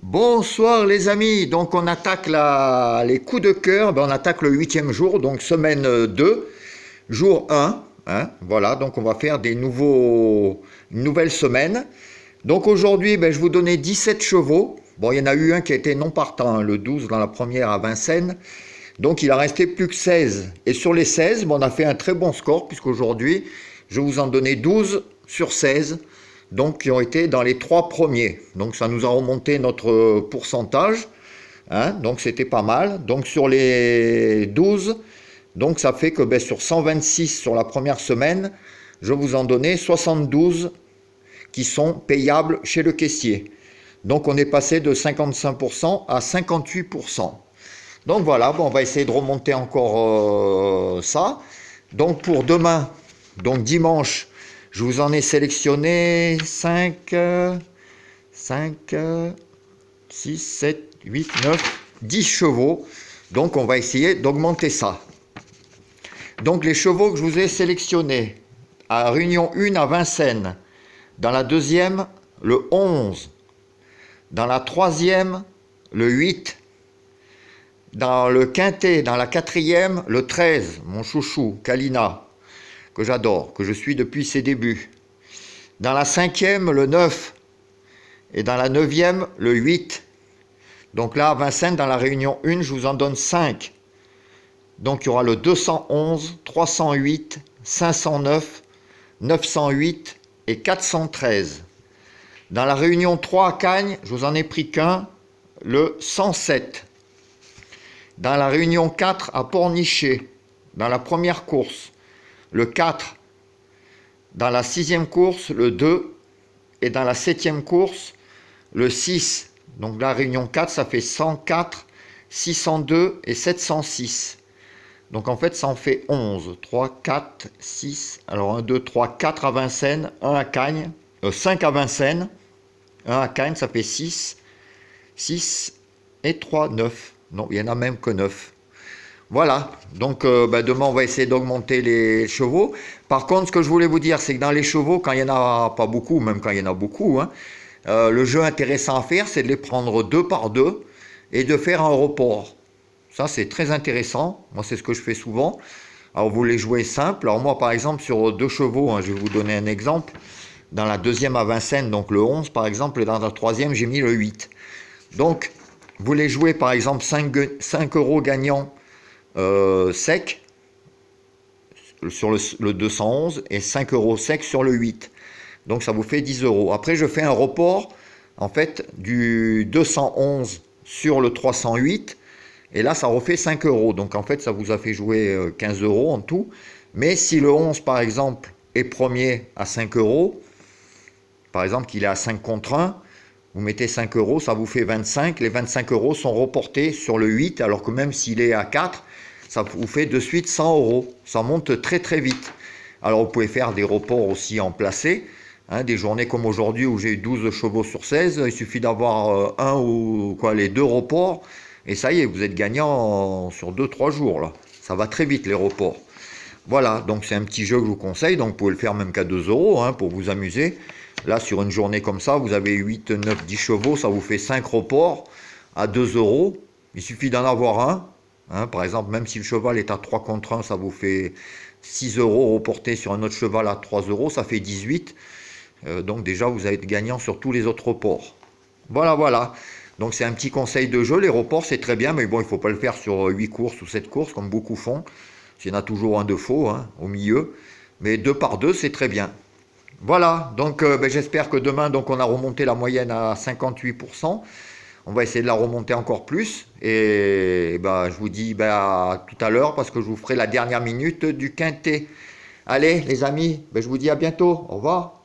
Bonsoir les amis, donc on attaque les coups de cœur, on attaque le 8e jour, donc semaine 2, jour 1, hein, voilà, donc on va faire une nouvelle semaine. Donc aujourd'hui, je vous donnais 17 chevaux, bon il y en a eu un qui a été non partant, hein, le 12 dans la première à Vincennes, donc il a resté plus que 16. Et sur les 16, on a fait un très bon score, puisqu'aujourd'hui, je vais vous en donner 12 sur 16, donc qui ont été dans les 3 premiers. Donc ça nous a remonté notre pourcentage, hein, donc c'était pas mal. Donc sur les 12, donc ça fait que sur 126 sur la première semaine, je vous en donnais 72 qui sont payables chez le caissier. Donc on est passé de 55% à 58%. Donc voilà, on va essayer de remonter encore ça. Donc pour demain, donc dimanche, je vous en ai sélectionné 5, 6, 7, 8, 9, 10 chevaux. Donc on va essayer d'augmenter ça. Donc les chevaux que je vous ai sélectionnés, à Réunion 1 à Vincennes, dans la deuxième, le 11, dans la troisième, le 8, dans le quintet, dans la quatrième, le 13, mon chouchou, Kalina, que j'adore, que je suis depuis ses débuts. Dans la cinquième, le 9, et dans la neuvième, le 8. Donc là, à Vincennes, dans la Réunion 1, je vous en donne 5. Donc il y aura le 211, 308, 509, 908 et 413. Dans la Réunion 3 à Cagnes, je vous en ai pris qu'un, le 107. Dans la Réunion 4 à Pornichet, dans la première course, le 4. Dans la 6e course, le 2. Et dans la 7e course, le 6. Donc la Réunion 4, ça fait 104, 602 et 706. Donc en fait, ça en fait 11. 3, 4, 6. Alors 1, 2, 3, 4 à Vincennes, 1 à Cagnes, 5 à Vincennes, 1 à Cagnes, ça fait 6. 6 et 3, 9. Non, il y en a même que 9. Voilà, donc demain on va essayer d'augmenter les chevaux. Par contre, ce que je voulais vous dire, c'est que dans les chevaux, quand il n'y en a pas beaucoup, même quand il y en a beaucoup, hein, le jeu intéressant à faire, c'est de les prendre 2 par 2 et de faire un report. Ça, c'est très intéressant. Moi, c'est ce que je fais souvent. Alors, vous les jouez simple. Alors, moi, par exemple, sur 2 chevaux, hein, je vais vous donner un exemple. Dans la deuxième à Vincennes, donc le 11, par exemple, et dans la troisième, j'ai mis le 8. Donc, vous les jouez, par exemple, 5 euros gagnants sec sur le 211 et 5 euros sec sur le 8. Donc, ça vous fait 10 euros. Après, je fais un report, en fait, du 211 sur le 308. Et là, ça refait 5 euros. Donc, en fait, ça vous a fait jouer 15 euros en tout. Mais si le 11, par exemple, est premier à 5 euros, par exemple, qu'il est à 5 contre 1, vous mettez 5 euros, ça vous fait 25. Les 25 euros sont reportés sur le 8, alors que même s'il est à 4, ça vous fait de suite 100 euros. Ça monte très très vite. Alors, vous pouvez faire des reports aussi en placé. Hein, des journées comme aujourd'hui où j'ai eu 12 chevaux sur 16. Il suffit d'avoir un ou les 2 reports. Et ça y est, vous êtes gagnant sur 2-3 jours. Là. Ça va très vite les reports. Voilà, donc c'est un petit jeu que je vous conseille. Donc vous pouvez le faire même qu'à 2 euros hein, pour vous amuser. Là, sur une journée comme ça, vous avez 8, 9, 10 chevaux. Ça vous fait 5 reports à 2 euros. Il suffit d'en avoir un. Hein, par exemple, même si le cheval est à 3 contre 1, ça vous fait 6 euros reportés sur un autre cheval à 3 euros. Ça fait 18. Donc déjà, vous êtes gagnant sur tous les autres reports. Voilà, voilà. Donc c'est un petit conseil de jeu, les reports c'est très bien, mais bon il ne faut pas le faire sur 8 courses ou 7 courses comme beaucoup font. Il y en a toujours un de faux hein, au milieu, mais 2 par 2 c'est très bien. Voilà, donc j'espère que demain donc, on a remonté la moyenne à 58%. On va essayer de la remonter encore plus. Et je vous dis à tout à l'heure parce que je vous ferai la dernière minute du quintet. Allez les amis, je vous dis à bientôt, au revoir.